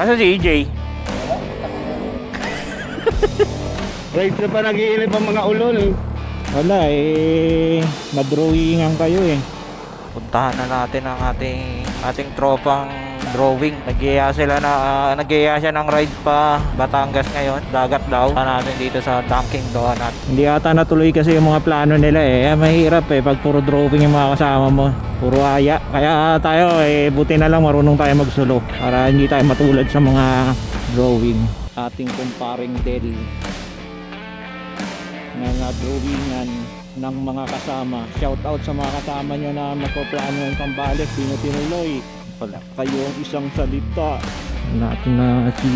Asa si EJ? Rides na pa nag-iinip ang mga ulol. Wala eh, madrawingan kayo eh. Puntahan na natin ang ating tropang drawing. Nag-iaya siya ng ride pa Batangas ngayon. Dagat daw. Punta natin dito sa Dunkin Donut. Hindi ata natuloy kasi yung mga plano nila eh. Mahirap eh pag puro drawing yung mga kasama mo. Puro aya. Kaya tayo eh, buti na lang marunong tayo magsulo para hindi tayo matulad sa mga drawing. Ating kumparing Del na drawingan ng mga kasama. Shout out sa mga kasama nyo na magpaplano ng pambalik, tinuloy. Wala kayong isang salita. Natin na si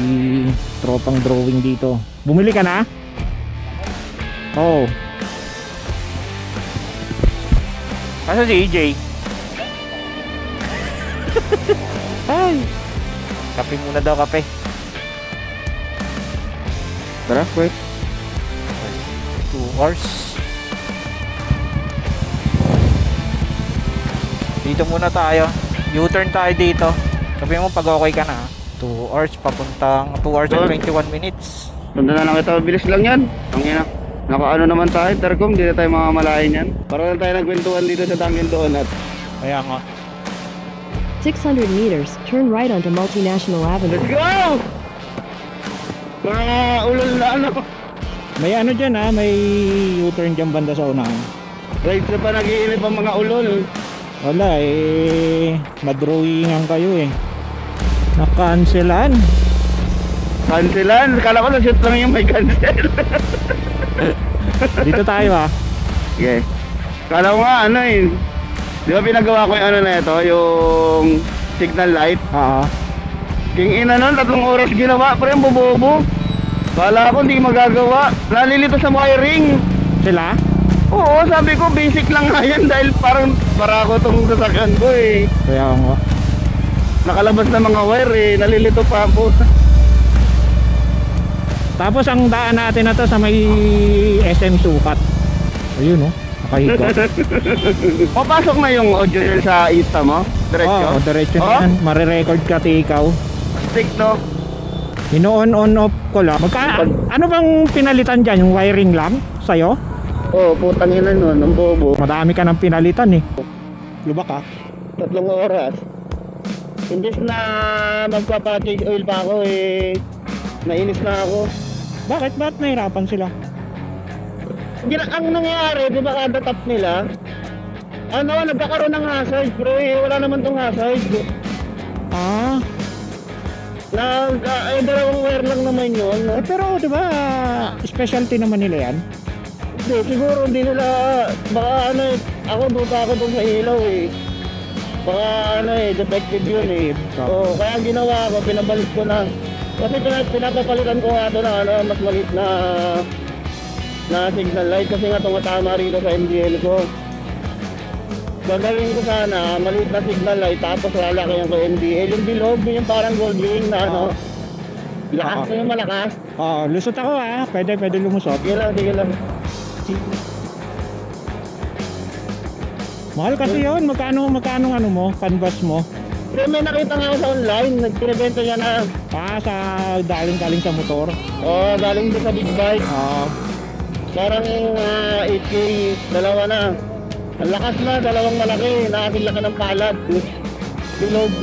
tropang drawing dito. Bumili ka na? Oo. Asa si EJ? Ay! Kape muna daw, kape. Tara, quick. 2 hours. Dito muna tayo. U-turn tayo dito. Sabi mo pag okay ka na. 2 hours papuntang 2 hours and 21 minutes. Punta na lang ito. Bilis lang yan. Ang ina. Nakaano naman tayo, Tercom. Hindi na tayo mamamalayan yan. Para lang tayo nagkwentuhan dito sa Dunkin Donut. Kaya nga. 600 meters, turn right onto Multinational Avenue. Let's go! Mga ulol na ano. May ano dyan ha, may U-turn dyan banda sa unahan. Rides na pa nag-iinip ang mga ulol. Wala eh, madrawingan kayo eh. Nakanselan. Cancelan? Kala ko na-shoot lang yung may cancel. Dito tayo ha. Okay. Kala ko nga ano eh. Di ba pinagawa ko yung ano na ito, yung signal light? Oo. King ina nun, 3 oras ginawa, pre, ang bobobo. Kala ko hindi magagawa. Nalilito sa wiring. Sila? Oo, sabi ko basic lang nga yan dahil parang para ako itong sasakyan ko eh. Kaya nga. Nakalabas na mga wire eh, nalilito pa po. Tapos ang daan natin na to sa may SM Sukat. Ayun oh, nakahiga. Papasok na yung audio sa Insta mo? Diretso? Oo, diretso na yan. Marirecord ka ikaw. Stick no? Ino-on off ko lang. Ano bang pinalitan dyan? Yung wiring lang? Sa'yo? Oo, putang ina nun, ang bobo. Madami ka ng pinalitan eh. Lubak ka? 3 oras. Imbis na magpapa-change oil pa ako eh, nainis na ako. Bakit? Ba't nahirapan sila? Ang nangyayari, di ba kada top nila? Ano, nagkakaroon ng hazard bro eh, wala naman tong hazard. Ah, Dalawang wire lang naman yun. eh, pero di ba specialty naman nila yan? Hindi, siguro hindi nila, baka ano eh, ako duda ako dun sa ilaw eh. Baka ano eh, defective yun eh. Oo, kaya ang ginawa ko, pinabalik ko na. Kasi pinapapalitan ko nga ito na ano, mas maliit na signal light kasi nga tumatama rito sa MDL ko. Gagawin ko sana, maliit na signal light tapos lalaki yung MDL. Yung bilog, yung parang gold wing na ano. Lakas na yung malakas. Oo, lusot ako ah. Pwede lumusot. Sige lang. Mahal kasi yun. Magkano ano mo? Canvas mo? Pero may nakita nga ako sa online, nagpinibenta niya na. Sa galing sa motor. Oo, galing doon sa big bike. Parang 8K, dalawa na. Ang lakas na, dalawang malaki, nakakila ka ng palad. Bilog.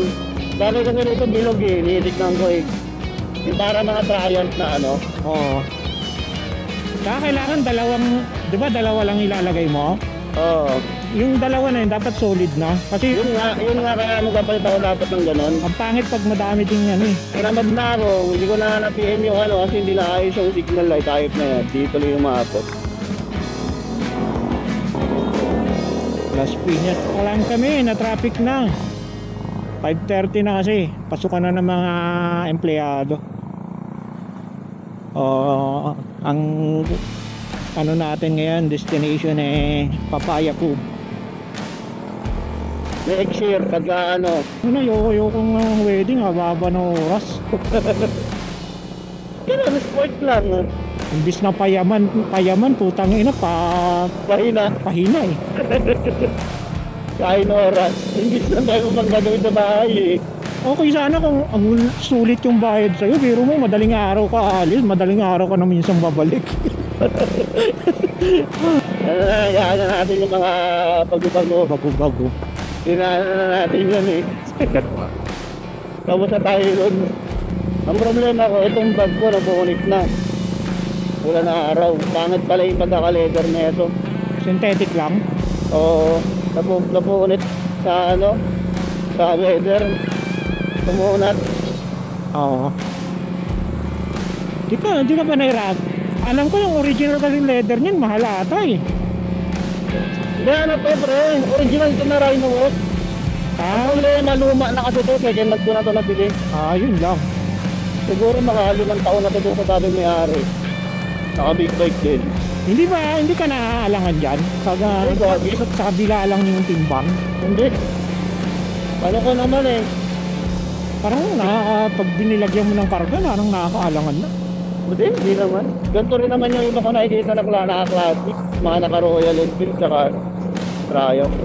Dami kasi rito bilog eh, nitignan ko eh. Yung para mga Triumph na ano. Oo. Kaya kailangan di ba dalawa lang ilalagay mo? Oo. Yung dalawa na yun, dapat solid na. Kasi Yun nga kaya magpapalit ako dapat ng ganon. ang pangit pag madami din yan eh. Tinamad na ako, hindi ko na na-PM yung ano kasi hindi na ayos yung signal light type na yan. Dito lang yung maapot. Las Piñas pa lang kami, na traffic na. 5:30 na kasi, pasukan na ng mga empleyado. Ang ano natin ngayon, destination Papaya Cove. Next year, pagka ano. Ayoko ng wedding, hababa ng oras. Kailan sport lang. Imbis na payaman, putang ina, pahina eh. Kain oras. Imbis na tayo pang gagawin sa bahay eh. Okay sana kung ang sulit yung bayad sa'yo, pero mo madaling araw ka alis, madaling araw ka na minsan babalik. Hayaan na natin yung mga bago-bago. Bago-bago. Tinaan na natin yan eh. Kamusta tayo doon? Ang problema ko, itong bag ko nabukunit na. Wala na araw. Pangit pala yung pagkaka-leather na ito. Synthetic lang. Oo, nabukunit sa ano, sa leather. Tumunat. Oo. Di ka ba nahirap? Alam ko yung original kasi leather niyan, mahal ata eh. Hindi, ano to pre? Original ito na Rhino. Ah, Ang problema, luma na kasi ito. Second mag ko na ito nabili. yun lang. Siguro mga 5 taon na ito sa dating may-ari. Naka big bike din. Hindi ka naaalangan dyan? Sa kabila lang yung timbang. Hindi. Paano ko naman eh? Parang pag binilagyan mo ng karga, parang nakakaalangan na. Hindi naman. Ganito rin naman yung iba ko nakikita na naka-classic. Mga naka-Royal Enfield tsaka Triumph.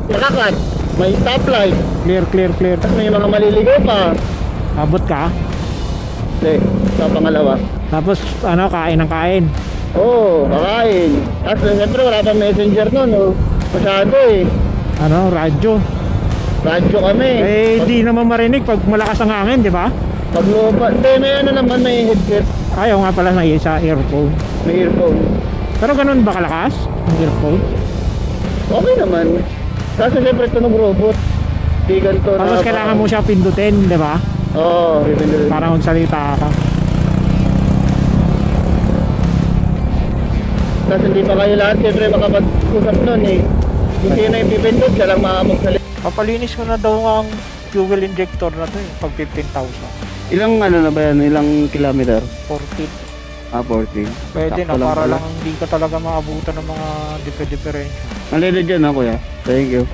Nakakat. May stoplight. Clear. Tapos may mga maliligaw pa. Abot ka. Hindi. Sa pangalawa. Tapos kain ng kain. Oo, kakain. Tapos siyempre wala pa messenger nun. Oh. Masyado eh. Radyo. Radyo kami. Di naman marinig pag malakas ang hangin, di ba? Pag lupa. Hindi, may ano naman, may headset. Ayaw nga pala na sa earphone. May earphone. Pero ganun ba kalakas? Ang earphone? Okay naman. Kasi siyempre tunog robot. Di ganito na. Tapos kailangan mo siya pindutin, di ba? Oo, pipindutin. Para magsalita ka. Tapos hindi pa kayo lahat siyempre makapag-usap nun eh. Kung sino yung pipindot, siya lang makapagsalita. Papalinis ko na daw ang fuel injector na to pag 15,000. Ilang ano na ba yan? Ilang kilometer? 14. 40. Pwede Sakto na para pala. lang hindi ka talaga maabutan ng mga diferensya. Nalilid dyan ha kuya. Thank you.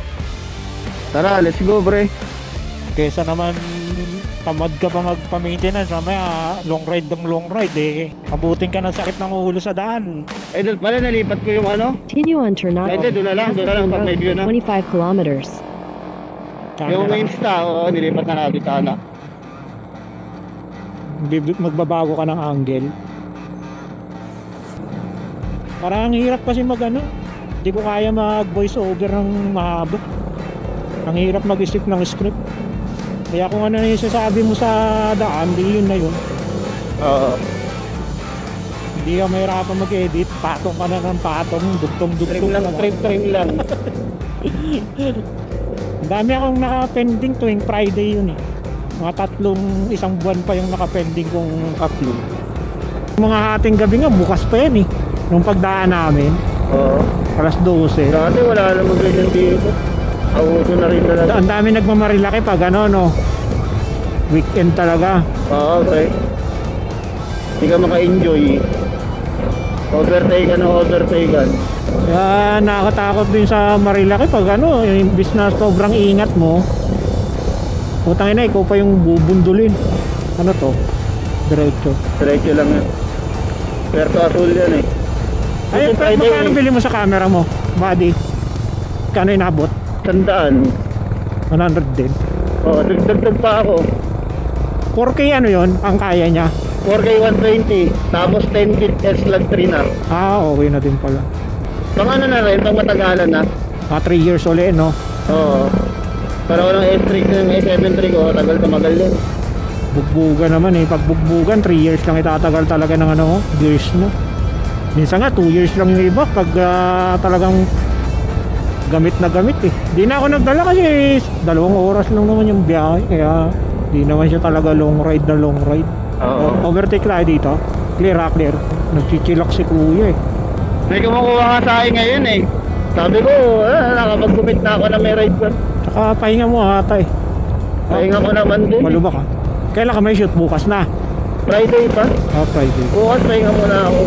Tara, let's go bre. Kesa naman tamad ka pa magpa-maintenance, mamaya long ride eh. Abutin ka ng sakit ng ulo sa daan. Eh doon pala nalipat ko yung ano. Continue on Ternate. Hindi, doon na lang pag may view na. 25 kilometers. Yung Insta, oo, nilipat na natin sana. Magbabago ka ng angle. Parang ang hirap kasi hindi ko kaya mag voice over ng mahaba. Ang hirap mag-isip ng script. Kaya kung ano na yung sasabi mo sa daan, di yun na yun. Oo. Hindi ka mahirapan mag-edit, patong ka na ng patong, dugtong-dugtong ka na. Trim lang. Ang dami akong naka-pending tuwing Friday yun eh. Mga isang buwan pa yung naka-pending kong upload. Mga ating gabi nga, bukas pa yan eh. Nung pagdaan namin, Oo. alas 12. Dati wala namang ganyan dito. Auto na rin talaga. Ang dami nagmamarilaki pag weekend talaga. Oo, okay. Hindi ka maka-enjoy. Overtaken. Kaya nakakatakot din sa Marilaki pag imbis na sobrang ingat mo, putang ina, ikaw pa yung bubundulin. Ano to? Diretso lang yan. Puerto Azul yan eh. Ayun, magkano bili mo sa camera mo? Body? Kano inabot? 100. 100 din. Oo, dagdag pa ako. 4K yon ang kaya niya? 4K 120. Tapos 10 bit S-Log 3 na. Okay na din pala. Pang ano na rin, pang matagalan na. 3 years ulit, no? Oo. Para ko ng S3 ng A7 ko, tagal din. Bugbugan naman eh. Pag bugbugan, 3 years lang itatagal talaga ng gears mo. Minsan nga 2 years lang yung iba pag talagang gamit na gamit eh. Di na ako nagdala kasi 2 oras lang naman yung biyahe. Kaya di naman siya talaga long ride. Oo. Overtake tayo dito. Clear. Nagchichilak si kuya eh. May kumukuha nga sa akin ngayon eh. Sabi ko, nakapag-commit na ako na may ride ko. Tsaka pahinga mo ata eh. Pahinga ko naman din. Malubak ka. Kailan ka may shoot? Bukas na. Friday pa. Friday. Bukas pahinga muna ako.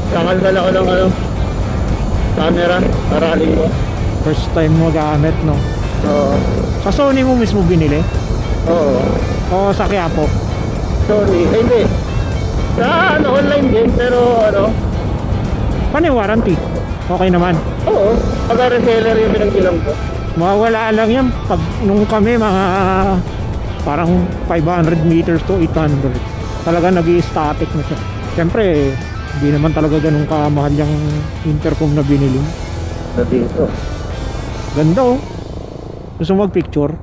Kakalkal ako ng camera. Aralin ko. First time mo gamit, no? Oo. Sa Sony mo mismo binili? Oo. O sa Quiapo? Sorry. Hindi. Sa online din. Pero Paano yung warranty? Okay naman. oo. Pag reseller yung pinagbilang ko. Mawawala lang yan pag nung kami mga parang 500 meters to 800. Talaga nag-i-static na siya. Siyempre, hindi naman talaga ganun kamahal yung intercom na binili. Dito. Ganda oh. Gusto mo mag-picture?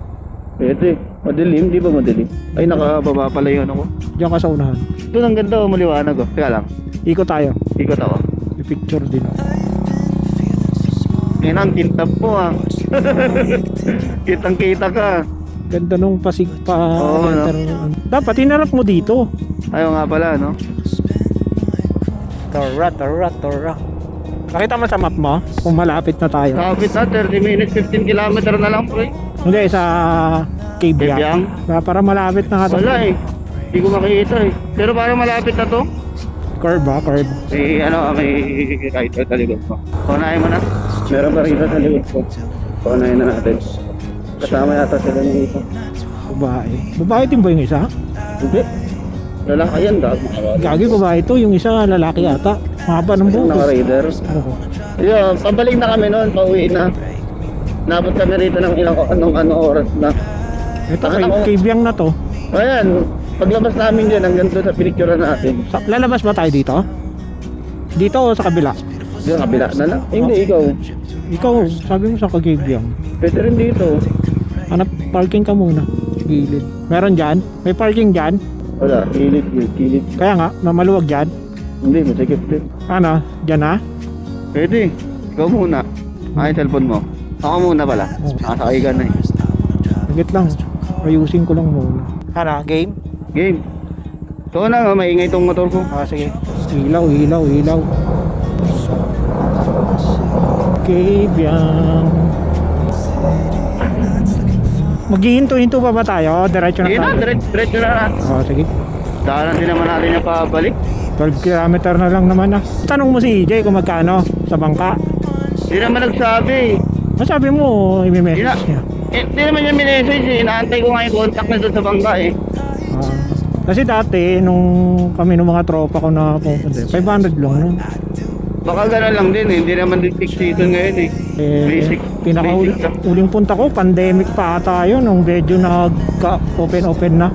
Pwede. Madilim, di ba madilim? Ay, nakababa pala yun ako. Diyan ka sa unahan. Ito ang ganda oh, maliwanag oh. Kaya lang, Ikot tayo. ikot ako. May picture din oh. Yan ang kintab mo ah. Kitang kita ka. Ganda nung pasig pa. Oo, no? Dapat hinarap mo dito. Ayaw nga pala no. Tora. Nakita mo sa map mo kung malapit na tayo. Kapit na, 30 minutes, 15 kilometer na lang pre. Hindi, sa Cave Cave Yang. Para malapit na ka. Wala eh. Hindi ko makikita eh. Pero parang malapit na to. Curve ba? Curve. May rider sa likod ko. Paunahin mo na. Meron pa rider sa likod ko. Paunahin na natin. Kasama yata sila ng isa. Babae. Babae din ba yung isa? Hindi. Lalaki yan, gago. Gagi babae to. Yung isa lalaki yata. Mahaba ng Yung buhok. naka-rider. Oo. Yun, pabalik na kami noon, pauwi na. Nabot kami rito ng anong oras na. Ito, Cave Yang na to. Ayan, paglabas namin dyan, hanggang doon sa pinicturean natin. Lalabas ba tayo dito? Dito o sa kabila? Yung kabila na lang. Hindi, ikaw. Ikaw, sabi mo sa Cave Yang. Pwede rin dito. Hanap parking ka muna. Gilid. Meron dyan? May parking dyan? Wala, kilid. Kaya nga, na maluwag dyan. Hindi, masikip din. Ano? Dyan na? Pwede. Ikaw muna. Ay, cellphone mo. Ako muna pala. Nakasakay ka na eh. Higit lang. Ayusin ko lang muna. Ano, game? Game. Ito na, maingay itong motor ko. Sige. Ilaw. Cave Yang. Maghihinto-hinto pa ba tayo? Diretso na Sige na, tayo. diretso na. Sige. Daanan din naman natin yung pabalik. 12 kilometer na lang naman ah. Tanong mo si EJ kung magkano sa bangka. Hindi naman nagsabi. Masabi mo, i-message niya. Hindi naman yung minessage eh. Inaantay ko nga yung contact na doon sa bangka eh. Kasi dati, nung kami nung mga tropa ko na pupunta, 500 lang nun. Baka gano'n lang din eh. Hindi naman din peak season ngayon eh. Basic lang. Uling punta ko, pandemic pa ata yun, nung medyo nag-open na.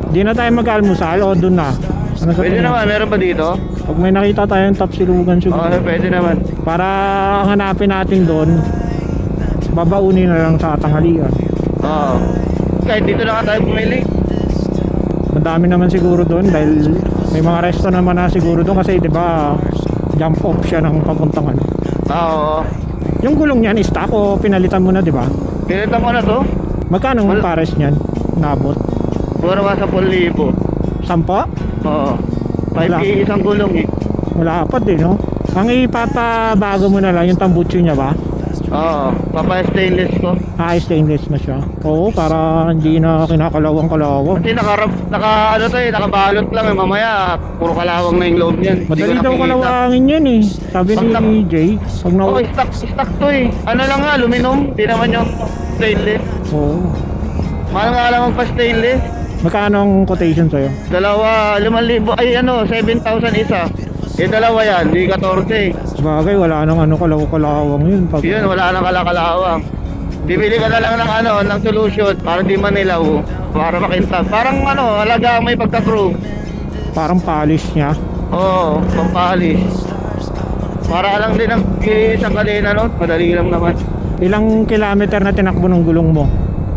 Di na tayo mag-almusal o doon na. Ano sa Pwede tingin? naman, meron pa dito? Pag may nakita tayong top silugan siguro. Oo, pwede naman. Para hanapin natin doon, babaunin na lang sa tanghalian. Oo. Kahit dito na nga tayo pumili. Madami naman siguro doon dahil may mga resto naman na siguro doon kasi 'di ba jump off siya ng papuntang ano. Oo. Yung gulong niyan stock o pinalitan mo na 'di ba? Pinita mo na to? Magkano ang pares niyan? Nabot? Puro ka sa 10,000. Sampa? Oo. Wala. 5K isang gulong eh. Wala pa din no? Ang ipapabago mo na lang yung tambutso niya ba? Oo. Papa-stainless ko. Stainless na siya. Oo, para hindi na kinakalawang-kalawang. Kasi nakabalot lang eh. Mamaya, puro kalawang na yung loob niyan. Hindi Madali ko daw nakikita. kalawangin yan eh. Sabi ni Jay. Pag na... Oo, stock to eh. Ano lang nga, aluminum. Hindi naman yung stainless. Oo. Mahal nga lang magpa-stainless. Magkano ang quotation sa'yo? Dalawa, 5,000. Ay 7,000 isa. Dalawa yan, di 14. Bagay, wala nang kalawang yun. Pag... Yun, wala nang kalakalawang. Bibili ka na lang ng solution para di manilaw. Para makintab. Parang alaga may pagka-true. Parang polish niya. Oo, pampalis. Para lang din ang isang kadena nun. Madali lang naman. Ilang kilometer na tinakbo ng gulong mo?